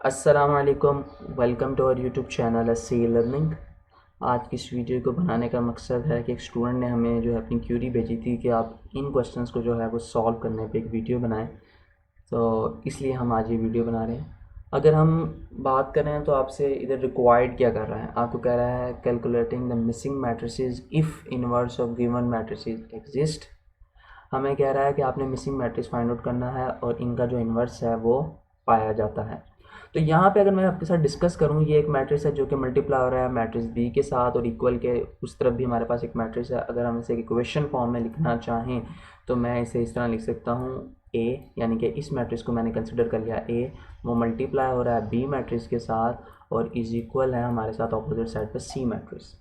अस्सलाम वालेकुम। Welcome to our YouTube channel C learning. आज की इस वीडियो को बनाने का मकसद है कि एक स्टूडेंट ने हमें जो है अपनी क्यूरी भेजी थी कि आप इन क्वेश्चंस को जो है वो सॉल्व करने पे एक वीडियो बनाएं, तो इसलिए हम आज ये वीडियो बना रहे हैं। अगर हम बात करें तो आपसे इधर रिक्वायर्ड क्या कर रहा है, आपको कह रहा है calculating the missing matrices if inverse of given matrices exist. हमें कह रहा है कि आपने मिसिंग मैट्रिक्स फाइंड आउट करना है और इनका जो इन्वर्स है वो पाया जाता है। तो यहाँ पे अगर मैं आपके साथ डिस्कस करूँ, ये एक मैट्रिक्स है जो कि मल्टीप्लाई हो रहा है मैट्रिक्स बी के साथ, और इक्वल के उस तरफ भी हमारे पास एक मैट्रिक्स है। अगर हम इसे इक्वेशन फॉर्म में लिखना चाहें तो मैं इसे इस तरह लिख सकता हूँ, ए यानी कि इस मैट्रिक्स को मैंने कंसिडर कर लिया ए, वो मल्टीप्लाई हो रहा है बी मैट्रिक्स के साथ और इज इक्वल है हमारे साथ अपोजिट साइड पर सी मैट्रिक्स।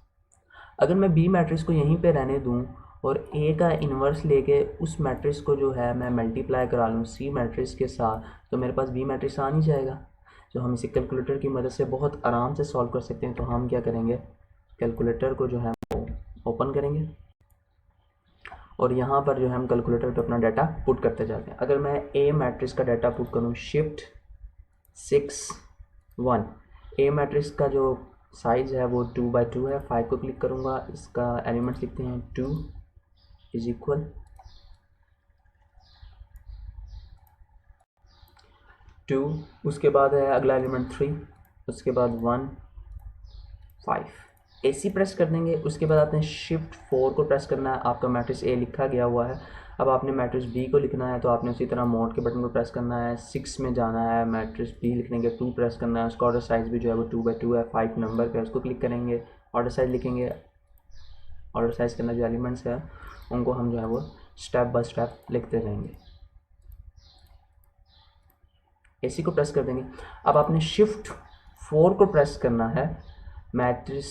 अगर मैं बी मैट्रिक्स को यहीं पे रहने दूं और ए का इन्वर्स लेके उस मैट्रिक्स को जो है मैं मल्टीप्लाई करा लूँ सी मैट्रिक्स के साथ, तो मेरे पास बी मैट्रिक्स आ नहीं जाएगा। जो हम इसे कैलकुलेटर की मदद से बहुत आराम से सॉल्व कर सकते हैं। तो हम क्या करेंगे, कैलकुलेटर को जो है वो ओपन करेंगे और यहाँ पर जो है हम कैलकुलेटर पे अपना डाटा पुट करते जाते हैं। अगर मैं ए मैट्रिक्स का डाटा पुट करूँ शिफ्ट 6 1, ए मैट्रिक्स का जो साइज है वो 2 by 2 है। 5 को क्लिक करूँगा, इसका एलिमेंट्स लिखते हैं 2 इज इक्वल 2, उसके बाद है अगला एलिमेंट 3, उसके बाद 1 5, AC प्रेस कर देंगे। उसके बाद आते हैं शिफ्ट 4 को प्रेस करना है। आपका मैट्रिक्स ए लिखा गया हुआ है, अब आपने मैट्रिक्स बी को लिखना है तो आपने उसी तरह मोड के बटन को प्रेस करना है। 6 में जाना है, मैट्रिक्स बी लिखने के 2 प्रेस करना है। उसका ऑर्डर साइज भी जो है वो 2 by 2 है। 5 नंबर पे उसको क्लिक करेंगे, ऑर्डर साइज लिखेंगे। ऑर्डर साइज के अंदर जो एलिमेंट्स है उनको हम जो है वो स्टेप बाय स्टेप लिखते रहेंगे। AC को प्रेस कर देंगे। अब आपने शिफ्ट 4 को प्रेस करना है। मैट्रिक्स,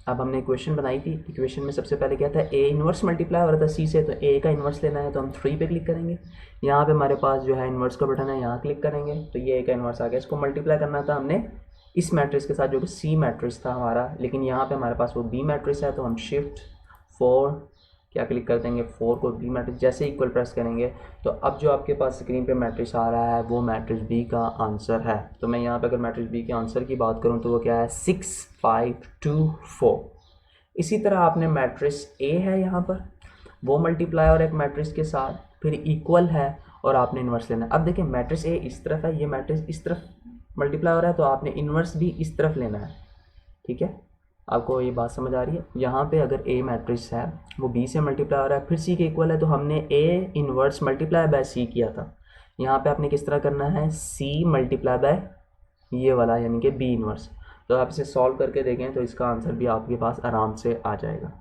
अब हमने इक्वेशन बनाई थी, इक्वेशन में सबसे पहले क्या था, ए इन्वर्स मल्टीप्लाई हो रहा था सी से, तो ए का इन्वर्स लेना है तो हम 3 पे क्लिक करेंगे। यहाँ पे हमारे पास जो है इन्वर्स का बटन है, यहाँ क्लिक करेंगे तो ये ए का इन्वर्स आ गया। इसको मल्टीप्लाई करना था हमने इस मैट्रिक्स के साथ जो कि सी मैट्रिक्स था हमारा, लेकिन यहाँ पे हमारे पास वो बी मैट्रिक्स है, तो हम शिफ्ट 4 क्या क्लिक कर देंगे, 4 को बी मैट्रिक्स जैसे इक्वल प्रेस करेंगे तो अब जो आपके पास स्क्रीन पे मैट्रिक्स आ रहा है वो मैट्रिक्स बी का आंसर है। तो मैं यहाँ पे अगर मैट्रिक्स बी के आंसर की बात करूँ तो वो क्या है, 6 5 2 4। इसी तरह आपने मैट्रिक्स ए है यहाँ पर, वो मल्टीप्लाई और एक मैट्रिक्स के साथ फिर इक्वल है और आपने इन्वर्स लेना है। अब देखिए मैट्रिक्स ए इस तरफ है, ये मैट्रिक्स इस तरफ मल्टीप्लाई हो रहा है, तो आपने इन्वर्स भी इस तरफ लेना है। ठीक है, आपको ये बात समझ आ रही है। यहाँ पे अगर ए मैट्रिक्स है वो बी से मल्टीप्लाई हो रहा है फिर सी के इक्वल है, तो हमने ए इन्वर्स मल्टीप्लाई बाय सी किया था। यहाँ पे आपने किस तरह करना है, सी मल्टीप्लाई बाय ये वाला यानी कि बी इन्वर्स। तो आप इसे सॉल्व करके देखें तो इसका आंसर भी आपके पास आराम से आ जाएगा।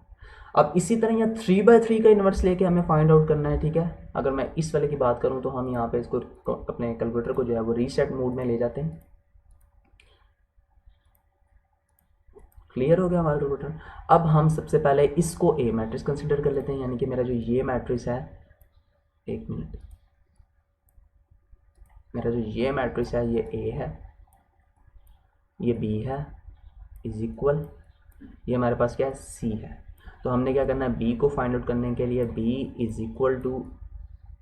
अब इसी तरह यहाँ 3 by 3 का इन्वर्स लेके हमें फाइंड आउट करना है। ठीक है, अगर मैं इस वाले की बात करूँ तो हम यहाँ पे इसको अपने कैलकुलेटर को जो है वो रीसेट मोड में ले जाते हैं। क्लियर हो गया हमारा कैलकुलेटर। अब हम सबसे पहले इसको ए मैट्रिक्स कंसिडर कर लेते हैं, यानी कि मेरा जो ये मैट्रिक्स है, एक मिनट, मेरा जो ये मैट्रिक्स है ये ए है, ये बी है, इज इक्वल, ये हमारे पास क्या है, सी है। तो हमने क्या करना है, बी को फाइंड आउट करने के लिए B is equal to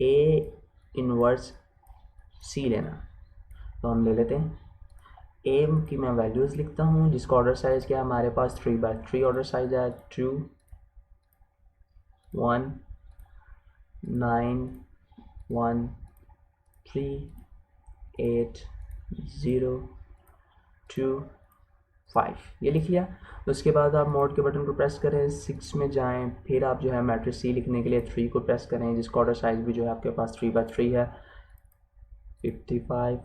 A inverse C लेना। तो हम ले लेते हैं ए की मैं वैल्यूज़ लिखता हूँ, जिसका ऑर्डर साइज़ क्या है हमारे पास 3 by 3 ऑर्डर साइज है। 2 1 9 1 3 8 0 2 5 ये लिख लिया। उसके बाद आप मोड के बटन को प्रेस करें, 6 में जाएं, फिर आप जो है मैट्रिक्स सी लिखने के लिए 3 को प्रेस करें, जिसका ऑर्डर साइज भी जो है आपके पास 3 by 3 है। 55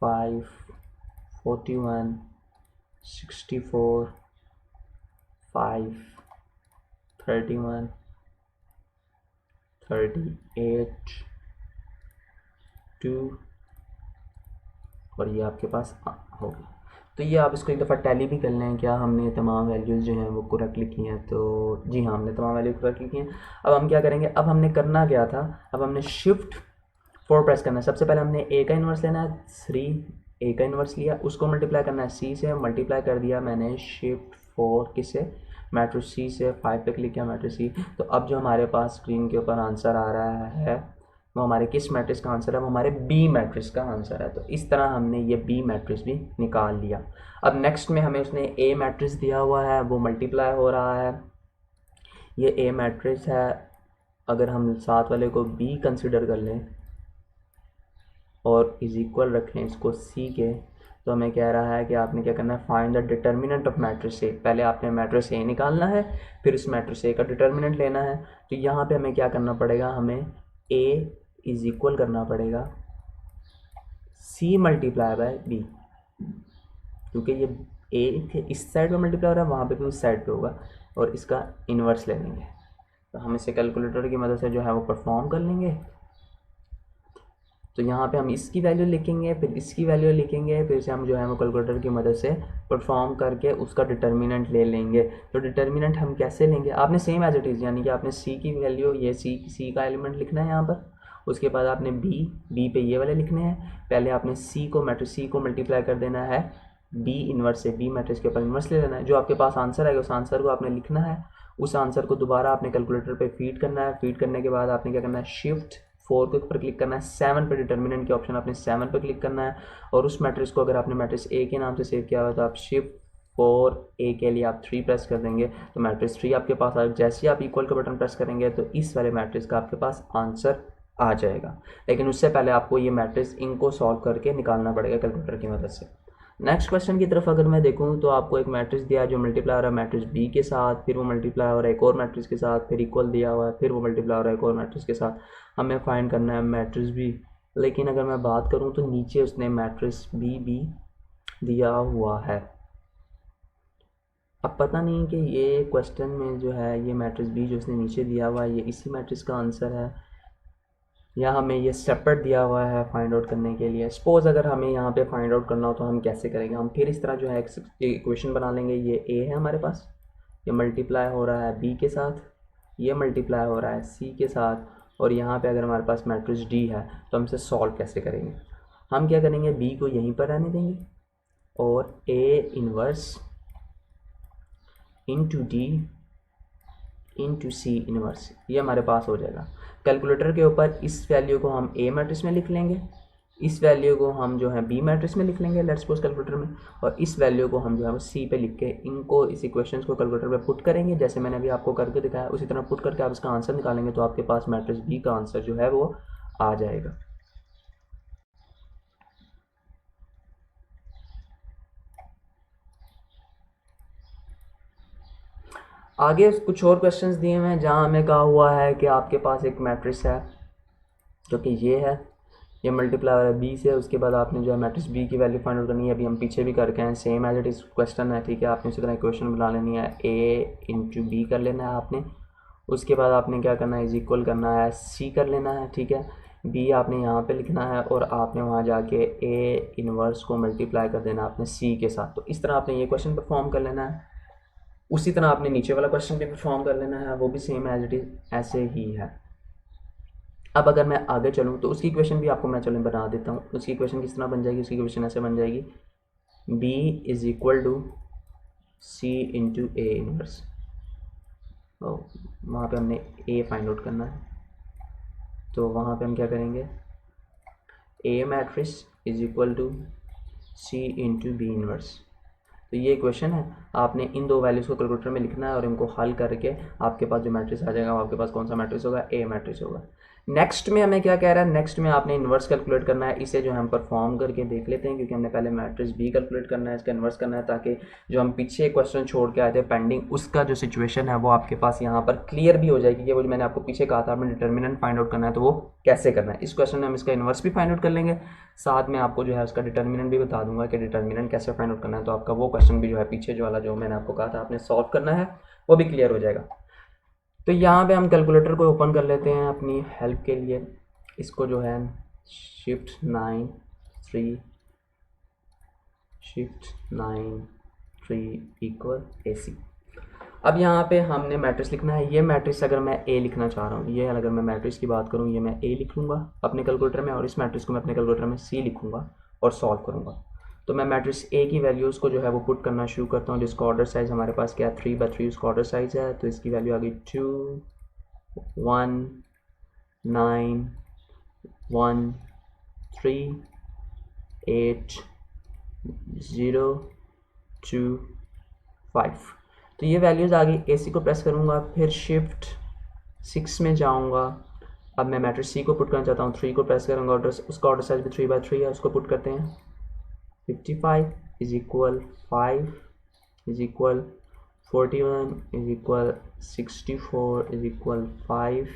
5 41 64 5 31 38 2 और ये आपके पास हो गया। तो ये आप इसको एक दफ़ा टैली भी कर लें, क्या हमने तमाम वैल्यूज़ जो हैं वो करेक्ट लिखी हैं। तो जी हाँ, हमने तमाम वैल्यू करेक्ट लिखी हैं। अब हम क्या करेंगे, अब हमने करना क्या था, अब हमने शिफ्ट 4 प्रेस करना है। सबसे पहले हमने ए का इन्वर्स लेना है, 3 ए का इन्वर्स लिया, उसको मल्टीप्लाई करना है सी से, मल्टीप्लाई कर दिया मैंने शिफ्ट 4 किससे, मैट्रिक्स सी से। 5 पे क्लिक किया, मैट्रिक्स सी। तो अब जो हमारे पास स्क्रीन के ऊपर आंसर आ रहा है वो हमारे किस मैट्रिक्स का आंसर है, वो हमारे बी मैट्रिक्स का आंसर है। तो इस तरह हमने ये बी मैट्रिक्स भी निकाल लिया। अब नेक्स्ट में हमें उसने ए मैट्रिक्स दिया हुआ है, वो मल्टीप्लाई हो रहा है। ये ए मैट्रिक्स है, अगर हम साथ वाले को बी कंसिडर कर लें और इज इक्वल रखें इसको सी के, तो हमें कह रहा है कि आपने क्या करना है, find the determinant of matrix A. पहले आपने मैट्रिक्स ए निकालना है, फिर उस मैट्रिक्स ए का डिटर्मिनेंट लेना है। तो यहाँ पे हमें क्या करना पड़ेगा, हमें ए इज इक्वल करना पड़ेगा सी मल्टीप्लाई बाय बी, क्योंकि ये ए इस साइड में मल्टीप्लाई हो रहा है, वहाँ पे भी उस साइड पे होगा, और इसका इन्वर्स ले लेंगे। तो हम इसे कैलकुलेटर की मदद से जो है वो परफॉर्म कर लेंगे। तो यहाँ पे हम इसकी वैल्यू लिखेंगे, फिर इसकी वैल्यू लिखेंगे, फिर से हम जो है वो कैलकुलेटर की मदद से परफॉर्म करके उसका डिटर्मिनेंट ले लेंगे। तो डिटर्मिनेंट हम कैसे लेंगे, आपने सेम एज इट इज़, यानी कि आपने सी की वैल्यू, ये सी का एलिमेंट लिखना है यहाँ पर, उसके बाद आपने बी पे ये वाले लिखने हैं। पहले आपने सी को मैट्रिक्स सी को मल्टीप्लाई कर देना है बी इन्वर्स से, बी मैट्रिक्स के ऊपर इन्वर्स ले लेना है। जो आपके पास आंसर आएगा उस आंसर को आपने लिखना है, उस आंसर को दोबारा आपने कैलकुलेटर पे फीड करना है। फीड करने के बाद आपने क्या करना है, शिफ्ट 4 के ऊपर क्लिक करना है, 7 पे डिटर्मिनेंट के ऑप्शन आपने 7 पे क्लिक करना है, और उस मैट्रिक्स को अगर आपने मैट्रिक्स ए के नाम से सेव किया हुआ तो आप शिफ्ट 4 ए के लिए आप 3 प्रेस कर देंगे, तो मैट्रिक्स 3 आपके पास आ, जैसे ही आप इक्वल का बटन प्रेस करेंगे तो इस वाले मैट्रिक्स का आपके पास आंसर आ जाएगा। लेकिन उससे पहले आपको ये मैट्रिक्स इनको सॉल्व करके निकालना पड़ेगा कैलकुलेटर की मदद से। नेक्स्ट क्वेश्चन की तरफ अगर मैं देखूं तो आपको एक मैट्रिक्स दिया है जो मल्टीप्लाई हो रहा है मैट्रिक्स बी के साथ, फिर वो मल्टीप्लाई हो रहा है एक और मैट्रिक्स के साथ, फिर इक्वल दिया हुआ है, फिर वो मल्टीप्लाई हो रहा है एक और मैट्रिक्स के साथ। हमें फाइंड करना है मैट्रिक्स बी। लेकिन अगर मैं बात करूं तो नीचे उसने मैट्रिक्स बी भी दिया हुआ है। अब पता नहीं कि ये क्वेश्चन में जो है ये मैट्रिक्स बी जो उसने नीचे दिया हुआ है ये इसी मैट्रिक्स का आंसर है, या हमें ये सेपरेट दिया हुआ है फाइंड आउट करने के लिए। सपोज़ अगर हमें यहाँ पे फाइंड आउट करना हो तो हम कैसे करेंगे, हम फिर इस तरह जो है एक इक्वेशन बना लेंगे। ये ए है हमारे पास, ये मल्टीप्लाई हो रहा है बी के साथ, ये मल्टीप्लाई हो रहा है सी के साथ, और यहाँ पे अगर हमारे पास मैट्रिक्स डी है तो हम इसे सॉल्व कैसे करेंगे। हम क्या करेंगे, बी को यहीं पर रहने देंगे और A inverse into D into C inverse, ये हमारे पास हो जाएगा। कैलकुलेटर के ऊपर इस वैल्यू को हम ए मैट्रिक्स में लिख लेंगे, इस वैल्यू को हम जो है बी मैट्रिक्स में लिख लेंगे लेट्स सपोज कैलकुलेटर में, और इस वैल्यू को हम जो है वो सी पे लिख के इनको इस इक्वेशंस को कैलकुलेटर पे पुट करेंगे, जैसे मैंने अभी आपको करके दिखाया उसी तरह पुट करके आप इसका आंसर निकालेंगे तो आपके पास मैट्रिक्स बी का आंसर जो है वो आ जाएगा। आगे कुछ और क्वेश्चंस दिए हुए हैं जहाँ हमें कहा हुआ है कि आपके पास एक मैट्रिक्स है जो कि ये है, ये मल्टीप्लाई हो रहा है बी से, उसके बाद आपने जो है मैट्रिक्स बी की वैल्यू फाइंड आउट करनी है। अभी हम पीछे भी करके हैं, same as it is question है, ठीक है। आपने उसी तरह इक्वेशन बना लेनी है, ए इंटू बी कर लेना है आपने, उसके बाद आपने क्या करना है, इज इक्वल करना है सी कर लेना है, ठीक है। बी आपने यहाँ पे लिखना है और आपने वहाँ जाके ए इनवर्स को मल्टीप्लाई कर देना आपने सी के साथ। तो इस तरह आपने ये क्वेश्चन परफॉर्म कर लेना है, उसी तरह आपने नीचे वाला क्वेश्चन भी परफॉर्म कर लेना है, वो भी सेम एज इट इज़ ऐसे ही है। अब अगर मैं आगे चलूँ तो उसकी इक्वेशन भी आपको मैं चलो बना देता हूँ। उसकी इक्वेशन किस तरह बन जाएगी, उसकी इक्वेशन ऐसे बन जाएगी, B is equal to C into A inverse, वहाँ पे हमने ए फाइंड आउट करना है, तो वहाँ पे हम क्या करेंगे, A matrix is equal to C into B inverse. तो ये इक्वेशन है, आपने इन दो वैल्यूज़ को कैलकुलेटर में लिखना है और इनको हल करके आपके पास जो मैट्रिक्स आ जाएगा वो आपके पास कौन सा मैट्रिक्स होगा, ए मैट्रिक्स होगा। नेक्स्ट में हमें क्या कह रहा है, नेक्स्ट में आपने इन्वर्स कैलकुलेट करना है। इसे जो हम परफॉर्म करके देख लेते हैं, क्योंकि हमने पहले मैट्रिक्स बी कैलकुलेट करना है, इसका इन्वर्स करना है, ताकि जो हम पीछे क्वेश्चन छोड़ के आए थे पेंडिंग, उसका जो सिचुएशन है वो आपके पास यहाँ पर क्लियर भी हो जाएगी कि वो जो मैंने आपको पीछे कहा था आपने डिटर्मिनेंट फाइंड आउट करना है तो वो कैसे करना है। इस क्वेश्चन में हम इसका इन्वर्स भी फाइंड आउट कर लेंगे, साथ में आपको जो है उसका डिटर्मिनेंट भी बता दूंगा कि डिटर्मिनेंट कैसे फाइंड आउट करना है। तो आपका वो क्वेश्चन भी जो है पीछे जो वाला जो मैंने आपको कहा था आपने सॉल्व करना है वो भी क्लियर हो जाएगा। तो यहाँ पे हम कैलकुलेटर को ओपन कर लेते हैं अपनी हेल्प के लिए, इसको जो है शिफ्ट 9 3 इक्वल AC। अब यहाँ पे हमने मैट्रिक्स लिखना है। ये मैट्रिक्स अगर मैं ए लिखना चाह रहा हूँ, ये अगर मैं मैट्रिक्स की बात करूँ, ये मैं ए लिख लूँगा अपने कैलकुलेटर में, और इस मैट्रिक्स को मैं अपने कैलकुलेटर में सी लिखूँगा और सॉल्व करूँगा। तो मैं मैट्रिक्स ए की वैल्यूज़ को जो है वो पुट करना शुरू करता हूँ, जिसका ऑर्डर साइज़ हमारे पास क्या है 3/3 उसका ऑर्डर साइज़ है। तो इसकी वैल्यू आ गई 2 1 9 1 3 8 0 2 5। तो ये वैल्यूज़ आ गई। AC को प्रेस करूँगा, फिर शिफ्ट 6 में जाऊँगा। अब मैं मैट्रिक्स C को पुट करना चाहता हूँ, 3 को प्रेस करूँगा, ऑर्डर उसका ऑर्डर साइज भी 3/3 है, उसको पुट करते हैं। 55 is equal 5 is equal 41 is equal 64 is equal 5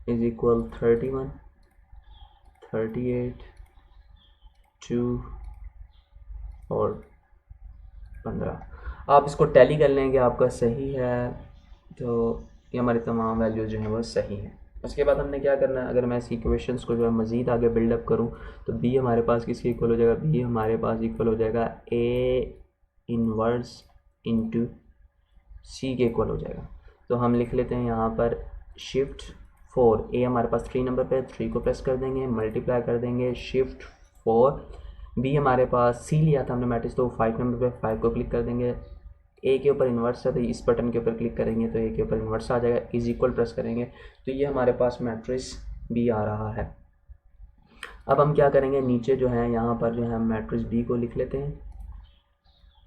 is equal 31 38 2 और 15। आप इसको टैली कर लेंगे, आपका सही है, तो ये हमारी तमाम वैल्यूज़ जो हैं वो सही हैं। उसके बाद हमने क्या करना है, अगर मैं इस इक्वेशंस को जो है मज़ीद आगे बिल्डअप करूँ तो b हमारे पास किसके इक्वल हो जाएगा, b हमारे पास इक्वल हो जाएगा a इनवर्स इंटू c के इक्वल हो जाएगा। तो हम लिख लेते हैं यहाँ पर शिफ्ट 4, a हमारे पास 3 नंबर पे, 3 को प्रेस कर देंगे, मल्टीप्लाई कर देंगे, शिफ्ट 4, b हमारे पास c लिया था हमने मैट्रिक्स, तो 5 नंबर पे 5 को क्लिक कर देंगे, ए के ऊपर इन्वर्स है तो इस बटन के ऊपर क्लिक करेंगे तो ए के ऊपर इन्वर्स आ जाएगा, इज इक्वल प्रेस करेंगे तो ये हमारे पास मैट्रिक्स बी आ रहा है। अब हम क्या करेंगे, नीचे जो है यहाँ पर जो है मैट्रिक्स बी को लिख लेते हैं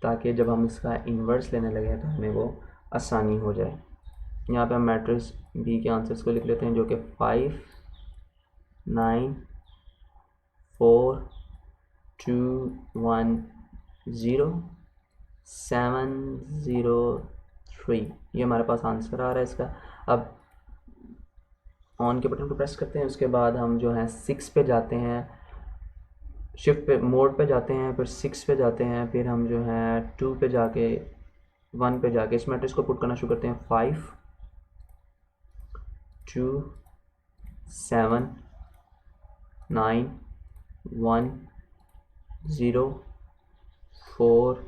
ताकि जब हम इसका इन्वर्स लेने लगे तो हमें वो आसानी हो जाए। यहाँ पे हम मैट्रिक्स बी के आंसर्स को लिख लेते हैं जो कि 5 9 4 2 1 0 703, ये हमारे पास आंसर आ रहा है इसका। अब ऑन के बटन को प्रेस करते हैं, उसके बाद हम जो है 6 पे जाते हैं, शिफ्ट पे मोड पे जाते हैं, फिर 6 पे जाते हैं, फिर हम जो है 2 पे जाके 1 पे जाके इस मैट्रिक्स को पुट करना शुरू करते हैं। 5 2 7 9 1 0 4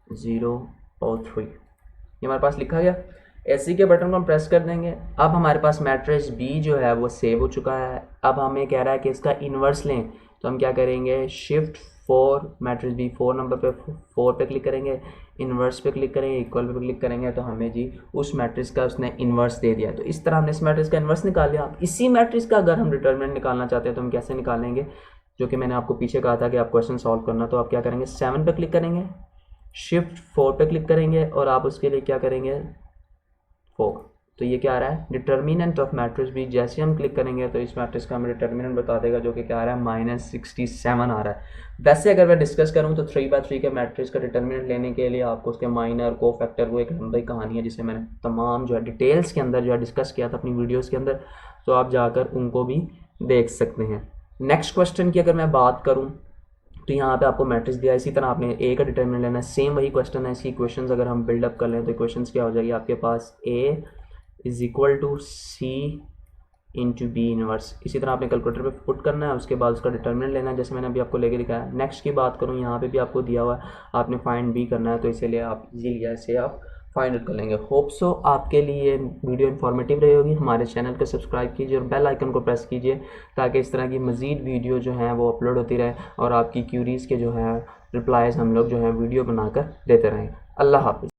0 और 3, ये हमारे पास लिखा गया। एसी के बटन को हम प्रेस कर देंगे। अब हमारे पास मैट्रिक्स बी जो है वो सेव हो चुका है। अब हमें कह रहा है कि इसका इन्वर्स लें, तो हम क्या करेंगे, शिफ्ट 4, मैट्रिक्स बी 4 नंबर पे 4 पे क्लिक करेंगे, इन्वर्स पे क्लिक करेंगे, इक्वल पे क्लिक करेंगे तो हमें जी उस मैट्रिक्स का उसने इन्वर्स दे दिया। तो इस तरह हमने इस मैट्रिक्स का इन्वर्स निकाल लिया। इसी मैट्रिक्स का अगर हम डिटर्मिनेंट निकालना चाहते हैं तो हम कैसे निकालेंगे, जो कि मैंने आपको पीछे कहा था कि आप क्वेश्चन सॉल्व करना, तो आप क्या करेंगे, 7 पे क्लिक करेंगे, शिफ्ट 4 पे क्लिक करेंगे और आप उसके लिए क्या करेंगे 4। तो ये क्या आ रहा है, डिटर्मिनेंट ऑफ मैट्रिक्स बी। जैसे हम क्लिक करेंगे तो इस मैट्रिक्स का हमें डिटर्मिनेंट बता देगा जो कि क्या आ रहा है, -67 आ रहा है। वैसे अगर मैं डिस्कस करूँ तो 3/3 के मैट्रिक्स का डिटर्मिनेंट लेने के लिए आपको उसके माइनर को फैक्टर, वो एक लंबी कहानी है जिसे मैंने तमाम जो है डिटेल्स के अंदर जो है डिस्कस किया था अपनी वीडियोज़ के अंदर, तो आप जाकर उनको भी देख सकते हैं। नेक्स्ट क्वेश्चन की अगर मैं बात करूँ तो यहाँ पे आपको मैट्रिक्स दिया है, इसी तरह आपने ए का डिटर्मिनेंट लेना है, सेम वही क्वेश्चन है। इसकी इक्वेशंस अगर हम बिल्डअप कर लें तो इक्वेशंस क्या हो जाएगी आपके पास, A is equal to C into B inverse. इसी तरह आपने कैलकुलेटर पे पुट करना है, उसके बाद उसका डिटर्मिनेंट लेना है जैसे मैंने अभी आपको लेके दिखाया। नेक्स्ट की बात करूँ, यहाँ पे भी आपको दिया हुआ है, आपने फाइंड बी करना है, तो इसीलिए आप इजीली ऐसे आप फाइंड आउट कर लेंगे। होप सो आपके लिए वीडियो इन्फॉर्मेटिव रही होगी। हमारे चैनल को सब्सक्राइब कीजिए और बेल आइकन को प्रेस कीजिए ताकि इस तरह की मज़ीद वीडियो जो हैं वो अपलोड होती रहे और आपकी क्यूरीज़ के जो है रिप्लाईज़ हम लोग जो है वीडियो बनाकर देते रहें। अल्लाह हाफ़िज़।